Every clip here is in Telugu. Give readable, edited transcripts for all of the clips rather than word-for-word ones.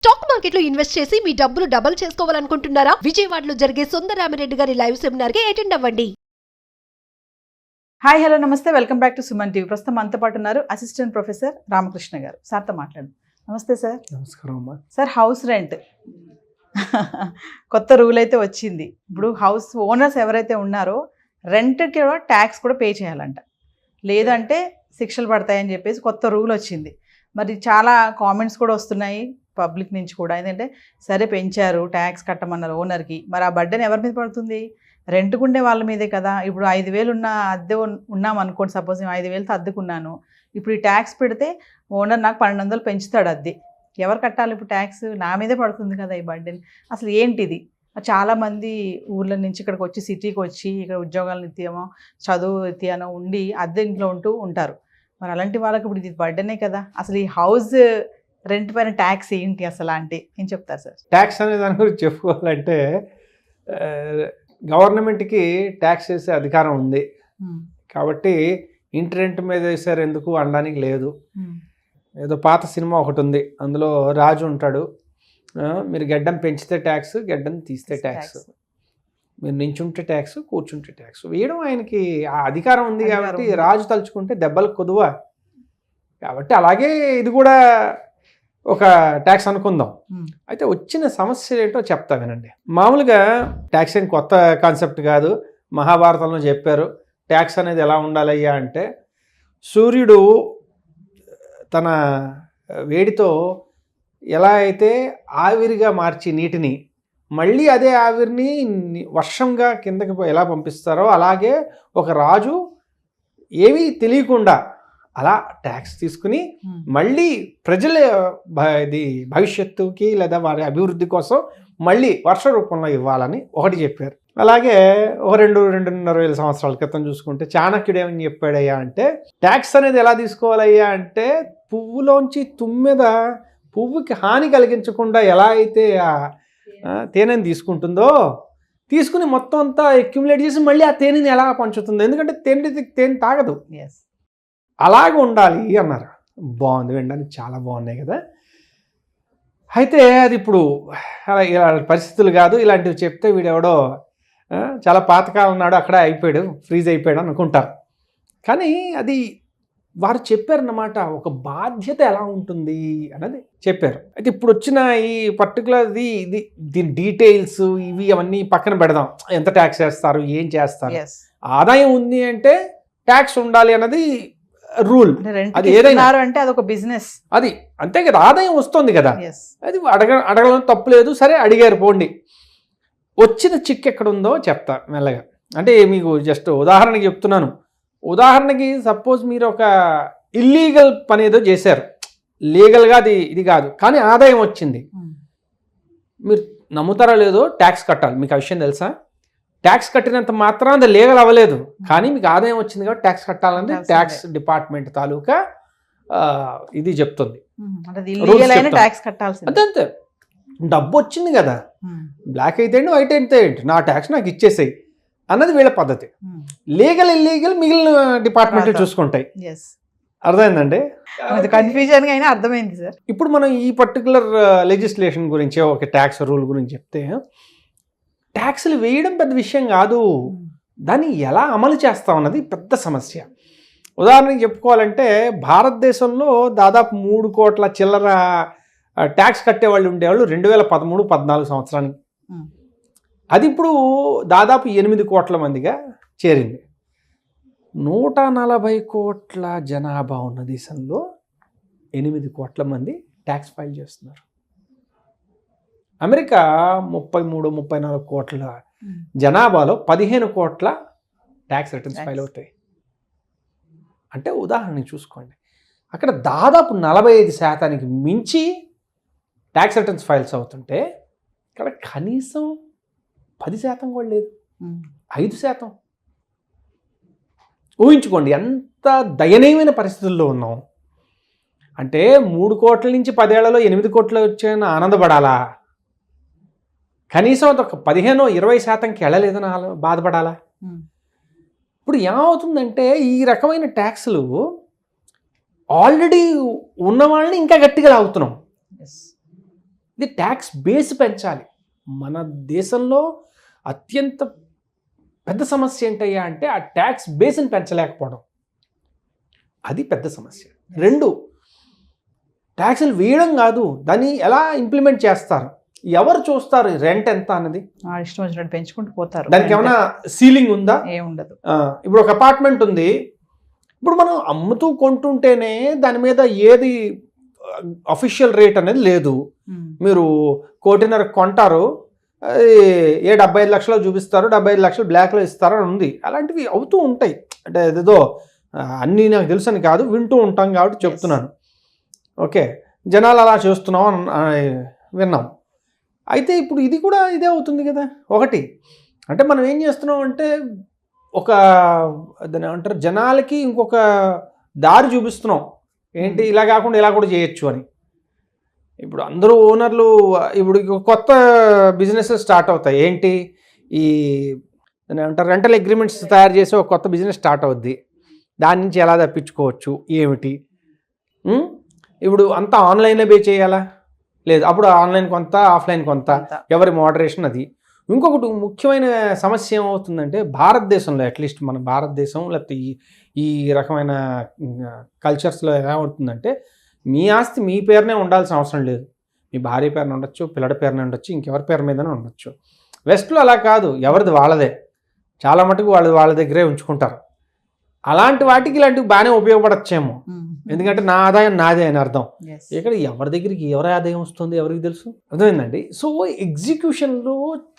స్టాక్ మార్కెట్లో ఇన్వెస్ట్ చేసి మీ డబ్బులు డబుల్ చేసుకోవాలనుకుంటున్నారా? విజయవాడలో జరిగే సుందరరామిరెడ్డి గారి లైవ్ సెమినార్ కి అటెండ్ అవ్వండి. హాయ్ హలో నమస్తే, welcome back to Suman TV. ప్రస్తుతం మనతో పాటు ఉన్నారు అసిస్టెంట్ ప్రొఫెసర్ రామకృష్ణ గారు. సార్తో మాట్లాడు. నమస్తే సార్. నమస్కారం అమ్మా. సార్, హౌస్ రెంట్ కొత్త రూల్ అయితే వచ్చింది. ఇప్పుడు హౌస్ ఓనర్స్ ఎవరైతే ఉన్నారో రెంట్కి కూడా ట్యాక్స్ కూడా పే చేయాలంట, లేదంటే శిక్షలు పడతాయని చెప్పేసి కొత్త రూల్ వచ్చింది. మరి చాలా కామెంట్స్ కూడా వస్తున్నాయి పబ్లిక్ నుంచి కూడా. ఏంటంటే సరే పెంచారు, ట్యాక్స్ కట్టమన్నారు ఓనర్కి, మరి ఆ బర్డెన్ ఎవరి మీద పడుతుంది? రెంట్కుండే వాళ్ళ మీదే కదా. ఇప్పుడు 5,000 ఉన్న అద్దె ఉన్నాం అనుకోండి, సపోజ్ నేను 5,000తో అద్దెకున్నాను. ఇప్పుడు ఈ ట్యాక్స్ పెడితే ఓనర్ నాకు 1,200 పెంచుతాడు అద్దె. ఎవరు కట్టాలి ఇప్పుడు ట్యాక్స్? నా మీదే పడుతుంది కదా ఈ బర్డెన్. అసలు ఏంటిది? చాలామంది ఊర్ల నుంచి ఇక్కడికి వచ్చి సిటీకి వచ్చి ఇక్కడ ఉద్యోగాల నిత్యమో చదువు నిత్యానో ఉండి అద్దె ఇంట్లో ఉంటూ ఉంటారు. మరి అలాంటి వాళ్ళకి ఇప్పుడు ఇది బర్డెనే కదా. అసలు ఈ హౌస్ రెంట్ పైన ట్యాక్స్ ఏంటి అసలు అంటే ఏం చెప్తారు సార్? ట్యాక్స్ అనే దాని గురించి చెప్పుకోవాలంటే గవర్నమెంట్కి ట్యాక్స్ వేసే అధికారం ఉంది కాబట్టి ఇంటి రెంట్ మీద వేసారు ఎందుకు అనడానికి లేదు. ఏదో పాత సినిమా ఒకటి ఉంది, అందులో రాజు ఉంటాడు, మీరు గడ్డం పెంచితే ట్యాక్స్, గడ్డం తీస్తే ట్యాక్స్, మీరు నించుంటే ట్యాక్స్, కూర్చుంటే ట్యాక్స్ వేయడం ఆయనకి ఆ అధికారం ఉంది. కాబట్టి రాజు తలుచుకుంటే దెబ్బలకు కొదువ. కాబట్టి అలాగే ఇది కూడా ఒక ట్యాక్స్ అనుకుందాం. అయితే వచ్చిన సమస్య ఏంటో చెప్తా వినండి. మామూలుగా ట్యాక్స్ ఏం కొత్త కాన్సెప్ట్ కాదు, మహాభారతంలో చెప్పారు ట్యాక్స్ అనేది ఎలా ఉండాలయ్యా అంటే, సూర్యుడు తన వేడితో ఎలా అయితే ఆవిరిగా మార్చి నీటిని మళ్ళీ అదే ఆవిరిని వర్షంగా కిందకి ఎలా పంపిస్తారో, అలాగే ఒక రాజు ఏమీ తెలియకుండా అలా ట్యాక్స్ తీసుకుని మళ్ళీ ప్రజల భవిష్యత్తుకి లేదా వారి అభివృద్ధి కోసం మళ్ళీ వర్ష రూపంలో ఇవ్వాలని ఒకటి చెప్పారు. అలాగే ఒక 2-2.5 సంవత్సరాల క్రితం చూసుకుంటే చాణక్యుడు ఏమని చెప్పాడయ్యా అంటే, ట్యాక్స్ అనేది ఎలా తీసుకోవాలయ్యా అంటే, పువ్వులోంచి తుమ్మెద పువ్వుకి హాని కలిగించకుండా ఎలా అయితే తేనెని తీసుకుంటుందో, తీసుకుని మొత్తం అంతా అక్యుములేట్ చేసి మళ్ళీ ఆ తేనెని ఎలా పంచుతుందో, ఎందుకంటే తేనె తాగదు, అలాగే ఉండాలి అన్నారు. బాగుంది, వినడానికి చాలా బాగున్నాయి కదా. అయితే అది ఇప్పుడు ఇలా పరిస్థితులు కాదు, ఇలాంటివి చెప్తే వీడెవడో చాలా పాతకాలం నాడు అక్కడ అయిపోయాడు, ఫ్రీజ్ అయిపోయాడు అనుకుంటారు. కానీ అది వారు చెప్పారన్నమాట, ఒక బాధ్యత ఎలా ఉంటుంది అన్నది చెప్పారు. అయితే ఇప్పుడు వచ్చిన ఈ పర్టికులర్ దీని డీటెయిల్స్ ఇవి అవన్నీ పక్కన పెడదాం. ఎంత ట్యాక్స్ వేస్తారు, ఏం చేస్తారు, ఆదాయం ఉంది అంటే ట్యాక్స్ ఉండాలి అన్నది రూల్. అది ఏదైనా అంటే అదొక బిజినెస్, అది అంతే కదా, ఆదాయం వస్తుంది కదా, అది అడగడం తప్పులేదు. సరే అడిగారు పోండి. వచ్చిన చిక్ ఎక్కడ ఉందో చెప్తా మెల్లగా. అంటే మీకు జస్ట్ ఉదాహరణకి చెప్తున్నాను. ఉదాహరణకి సపోజ్ మీరు ఒక ఇల్లీగల్ పని ఏదో చేశారు, లీగల్గా ఇది కాదు, కానీ ఆదాయం వచ్చింది. మీరు నమ్ముతారా లేదో ట్యాక్స్ కట్టాలి. మీకు ఆ విషయం తెలుసా? ట్యాక్స్ కట్టినంత మాత్రం అది లీగల్ అవ్వలేదు, కానీ మీకు ఆదాయం వచ్చింది కాబట్టి ట్యాక్స్ కట్టాలంటే ట్యాక్స్ డిపార్ట్మెంట్ తాలూకా ఇది చెప్తుంది. అంతే, డబ్బు వచ్చింది కదా, బ్లాక్ అయితే ఏంటి వైట్ అయితే ఏంటి, నా ట్యాక్స్ నాకు ఇచ్చేసాయి అన్నది వీళ్ళ పద్ధతి. లీగల్ ఇల్లీగల్ మిగిలిన డిపార్ట్మెంట్లు చూసుకుంటాయి. అర్థమైందండి? కన్ఫ్యూజన్ అయినా అర్థమైంది సార్. ఇప్పుడు మనం ఈ పర్టికులర్ లెజిస్లేషన్ గురించి, ఒక ట్యాక్స్ రూల్ గురించి చెప్తే, ట్యాక్సులు వేయడం పెద్ద విషయం కాదు, దాన్ని ఎలా అమలు చేస్తాం అన్నది పెద్ద సమస్య. ఉదాహరణకి చెప్పుకోవాలంటే, భారతదేశంలో దాదాపు 3 కోట్ల చిల్లర ట్యాక్స్ కట్టేవాళ్ళు ఉండేవాళ్ళు 2013-14 సంవత్సరానికి. అది ఇప్పుడు దాదాపు 8 కోట్ల మందిగా చేరింది. 140 కోట్ల జనాభా ఉన్న దేశంలో 8 కోట్ల మంది ట్యాక్స్ ఫైల్ చేస్తున్నారు. అమెరికా 33-34 కోట్ల జనాభాలో 15 కోట్ల ట్యాక్స్ రిటర్న్స్ ఫైల్ అవుతాయి. అంటే ఉదాహరణకి చూసుకోండి, అక్కడ దాదాపు 45% మించి ట్యాక్స్ రిటర్న్స్ ఫైల్స్ అవుతుంటే, ఇక్కడ కనీసం 10% కూడా లేదు, 5%. ఊహించుకోండి ఎంత దయనీయమైన పరిస్థితుల్లో ఉన్నాం. అంటే 3 కోట్ల నుంచి 10 ఏళ్లలో 8 కోట్లు వచ్చాయని ఆనందపడాలా? కనీసం అదొక 15-20%కి వెళ్ళలేదని బాధపడాలా? ఇప్పుడు ఏమవుతుందంటే, ఈ రకమైన ట్యాక్స్లు ఆల్రెడీ ఉన్న వాళ్ళని ఇంకా గట్టిగా లాగుతున్నాం. ఇది ట్యాక్స్ బేస్ పెంచాలి. మన దేశంలో అత్యంత పెద్ద సమస్య ఏంటయ్యా అంటే ఆ ట్యాక్స్ బేస్ని పెంచలేకపోవడం, అది పెద్ద సమస్య. 2, ట్యాక్సులు వేయడం కాదు, దాన్ని ఎలా ఇంప్లిమెంట్ చేస్తారు, ఎవరు చూస్తారు, రెంట్ ఎంత అన్నది ఇష్టం వచ్చినట్టు పెంచుకుంటూ పోతారు. దానికి ఏమైనా సీలింగ్ ఉందా? ఏముండదు. ఇప్పుడు ఒక అపార్ట్మెంట్ ఉంది, ఇప్పుడు మనం అమ్ముతూ కొంటుంటేనే దాని మీద ఏది అఫీషియల్ రేట్ అనేది లేదు. మీరు 1.5 కోటి కొంటారు, 75 లక్షలు చూపిస్తారు, 75 లక్షలు బ్లాక్లో ఇస్తారు అని ఉంది. అలాంటివి అవుతూ ఉంటాయి. అంటే ఏదో అన్నీ నాకు తెలుసు అని కాదు, వింటూ ఉంటాం కాబట్టి చెప్తున్నాను. ఓకే, జనాలు అలా చేస్తున్నాం విన్నాం. అయితే ఇప్పుడు ఇది కూడా ఇదే అవుతుంది కదా. ఒకటి అంటే మనం ఏం చేస్తున్నాం అంటే ఒక దాన్ని ఏమంటారు, జనాలకి ఇంకొక దారి చూపిస్తున్నాం. ఏంటి, ఇలా కాకుండా ఇలా కూడా చేయొచ్చు అని. ఇప్పుడు అందరూ ఓనర్లు ఇప్పుడు కొత్త బిజినెస్ స్టార్ట్ అవుతాయి. ఏంటి, ఈ దాన్ని ఏమంటారు, రెంటల్ అగ్రిమెంట్స్ తయారు చేసి ఒక కొత్త బిజినెస్ స్టార్ట్ అవుద్ది. దాని నుంచి ఎలా తప్పించుకోవచ్చు ఏమిటి. ఇప్పుడు అంతా ఆన్లైన్లో పే చేయాలా, లేదు అప్పుడు ఆన్లైన్ కొంత ఆఫ్లైన్ కొంత, ఎవరి మోడరేషన్ అది. ఇంకొకటి ముఖ్యమైన సమస్య ఏమవుతుందంటే భారతదేశంలో, అట్లీస్ట్ మన భారతదేశం లేకపోతే ఈ రకమైన కల్చర్స్లో ఎలా ఉంటుందంటే మీ ఆస్తి మీ పేరునే ఉండాల్సిన అవసరం లేదు. మీ భార్య పేరున ఉండొచ్చు, పిల్లడి పేరున ఉండొచ్చు, ఇంకెవరి పేరు మీదనే ఉండొచ్చు. వెస్ట్లో అలా కాదు, ఎవరిది వాళ్ళదే. చాలా మటుకు వాళ్ళ దగ్గరే ఉంచుకుంటారు. అలాంటి వాటికి ఇలాంటివి బాగానే ఉపయోగపడచ్చేమో, ఎందుకంటే నా ఆదాయం నాదే అని అర్థం. ఇక్కడ ఎవరి దగ్గరికి ఎవరి ఆదాయం వస్తుంది ఎవరికి తెలుసు, అర్థమైందండి. సో ఎగ్జిక్యూషన్లో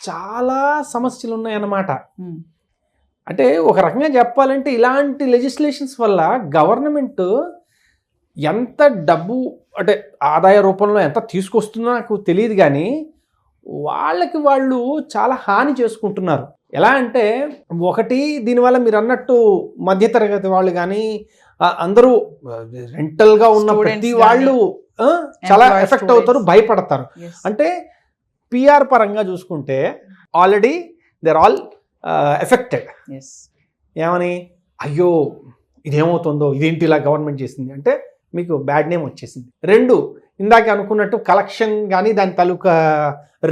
చాలా సమస్యలు ఉన్నాయన్నమాట. అంటే ఒక రకంగా చెప్పాలంటే ఇలాంటి లెజిస్లేషన్స్ వల్ల గవర్నమెంట్ ఎంత డబ్బు అంటే ఆదాయ రూపంలో ఎంత తీసుకొస్తుందో నాకు తెలియదు, కానీ వాళ్ళు చాలా హాని చేసుకుంటున్నారు. ఎలా అంటే ఒకటి, దీనివల్ల మీరు అన్నట్టు మధ్యతరగతి వాళ్ళు కానీ అందరూ రెంటల్గా ఉన్న ప్రతి వాళ్ళు చాలా ఎఫెక్ట్ అవుతారు, భయపడతారు. అంటే పిఆర్ పరంగా చూసుకుంటే ఆల్రెడీ దేర్ ఆల్ ఎఫెక్టెడ్. ఏమని, అయ్యో ఇదేమవుతుందో, ఇదేంటి ఇలా గవర్నమెంట్ చేసింది అంటే మీకు బ్యాడ్ నేమ్ వచ్చేసింది. 2, ఇందాక అనుకున్నట్టు కలెక్షన్ కానీ దాని తాలూకా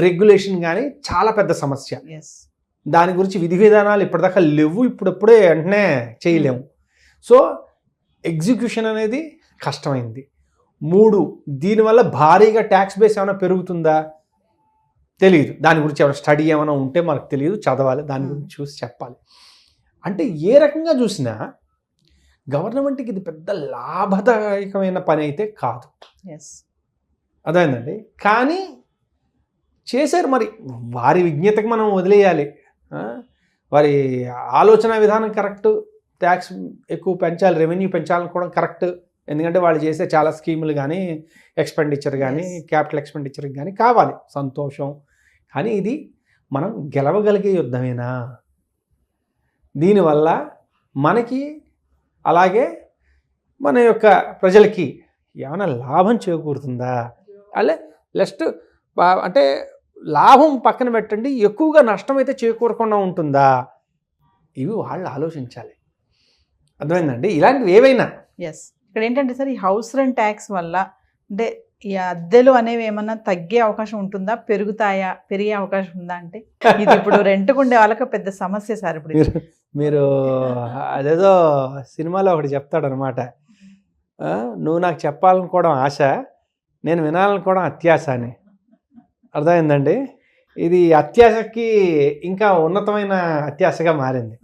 రెగ్యులేషన్ కానీ చాలా పెద్ద సమస్య. దాని గురించి విధి విధానాలు ఇప్పటిదాకా లేవు, ఇప్పుడప్పుడే వెంటనే చేయలేము. సో ఎగ్జిక్యూషన్ అనేది కష్టమైంది. 3, దీనివల్ల భారీగా ట్యాక్స్ బేస్ ఏమైనా పెరుగుతుందా తెలియదు. దాని గురించి ఏమైనా స్టడీ ఏమైనా ఉంటే మనకు తెలియదు, చదవాలి, దాని గురించి చూసి చెప్పాలి. అంటే ఏ రకంగా చూసినా గవర్నమెంట్కి ఇది పెద్ద లాభదాయకమైన పని అయితే కాదు. అదేందండి, కానీ చేశారు. మరి వారి విజ్ఞతకి మనం వదిలేయాలి. వారి ఆలోచన విధానం కరెక్ట్, ట్యాక్స్ ఎక్కువ పెంచాలి, రెవెన్యూ పెంచాలని కూడా కరెక్ట్. ఎందుకంటే వాళ్ళు చేసే చాలా స్కీములు కానీ ఎక్స్పెండిచర్ కానీ క్యాపిటల్ ఎక్స్పెండిచర్ కానీ కావాలి, సంతోషం. కానీ ఇది మనం గెలవగలిగే యుద్ధమేనా? దీనివల్ల మనకి అలాగే మన యొక్క ప్రజలకి ఏమైనా లాభం చేకూరుతుందా? అలా జస్ట్ అంటే లాభం పక్కన పెట్టండి, ఎక్కువగా నష్టం అయితే చేకూరకుండా ఉంటుందా? ఇవి వాళ్ళు ఆలోచించాలి. అర్థమైందండి, ఇలాంటివి ఏవైనా. ఇక్కడ ఏంటంటే సార్, ఈ హౌస్ రెంట్ ట్యాక్స్ వల్ల అంటే ఈ అద్దెలు అనేవి ఏమన్నా తగ్గే అవకాశం ఉంటుందా, పెరుగుతాయా, పెరిగే అవకాశం ఉందా? అంటే ఇది ఇప్పుడు రెంట్కు ఉండే వాళ్ళకి పెద్ద సమస్య సార్. ఇప్పుడు మీరు అదేదో సినిమాలో ఒకటి చెప్తాడనమాట, నువ్వు నాకు చెప్పాలనుకోవడం ఆశ, నేను వినాలనుకోవడం అత్యాశ అని. అర్థమైందండి, ఇది అత్యాశకి ఇంకా ఉన్నతమైన అత్యాశగా మారింది.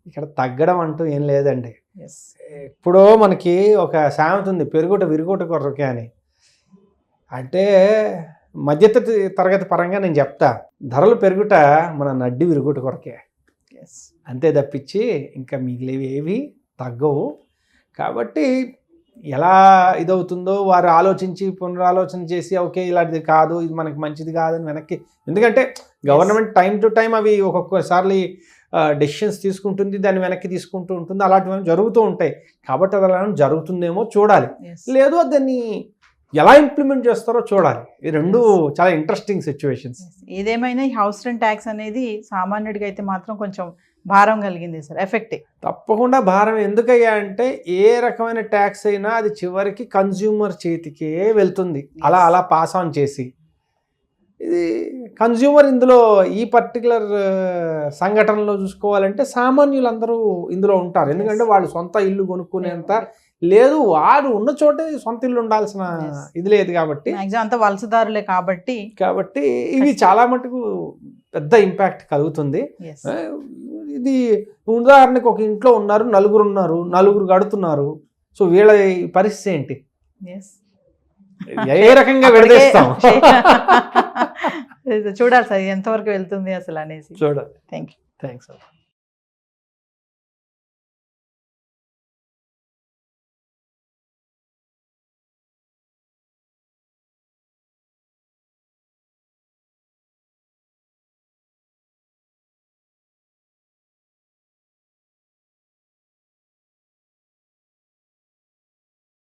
ఇక్కడ తగ్గడం అంటూ ఏం లేదండి. ఎప్పుడో మనకి ఒక సామెత ఉంది, పెరుగుట విరుగుట కొరకే అని. అంటే మధ్య తరగతి పరంగా నేను చెప్తా, ధరలు పెరుగుట మన నడ్డి విరుగుట కొరకే, అంతే తప్పించి ఇంకా మిగిలివి ఏవి తగ్గవు. కాబట్టి ఎలా ఇదవుతుందో వారు ఆలోచించి పునరాలోచన చేసి ఓకే ఇలాంటిది కాదు, ఇది మనకి మంచిది కాదని వెనక్కి, ఎందుకంటే గవర్నమెంట్ టైం టు టైం అవి ఒక్కొక్కసారి డెసిషన్స్ తీసుకుంటుంది, దాన్ని వెనక్కి తీసుకుంటూ ఉంటుంది, అలాంటివి జరుగుతూ ఉంటాయి. కాబట్టి అది అలా జరుగుతుందేమో చూడాలి, లేదు దాన్ని ఎలా ఇంప్లిమెంట్ చేస్తారో చూడాలి. ఈ రెండు చాలా ఇంట్రెస్టింగ్ సిచ్యువేషన్స్. ఏదేమైనా ఈ హౌస్ రెంట్ ట్యాక్స్ అనేది సామాన్యుడికి అయితే మాత్రం కొంచెం భారం కలిగింది సార్, ఎఫెక్టే. తప్పకుండా భారం. ఎందుకయ్యా అంటే ఏ రకమైన ట్యాక్స్ అయినా అది చివరికి కన్జ్యూమర్ చేతికే వెళ్తుంది, అలా పాస్ ఆన్ చేసి. ఇది కన్జ్యూమర్ ఇందులో ఈ పర్టికులర్ సంఘటనలో చూసుకోవాలంటే సామాన్యులందరూ ఇందులో ఉంటారు. ఎందుకంటే వాళ్ళు సొంత ఇల్లు కొనుక్కునేంత లేదు, వాడు ఉన్న చోటే సొంత ఇల్లు ఉండాల్సిన ఇది లేదు కాబట్టి మ్యాక్సిమం అంతా వలసదారులే కాబట్టి ఇది చాలా మటుకు పెద్ద ఇంపాక్ట్ కలుగుతుంది. yes. ఇది ఉదాహరణకు ఒక ఇంట్లో ఉన్నారు, నలుగురు కడుతున్నారు. సో వీళ్ళ పరిస్థితి ఏంటి? yes. ఏ రకంగా విడదీస్తాం? చూడాలి సార్ ఎంతవరకు వెళ్తుంది అసలు అనేసి. చూడాలి. Thank you. థ్యాంక్స్.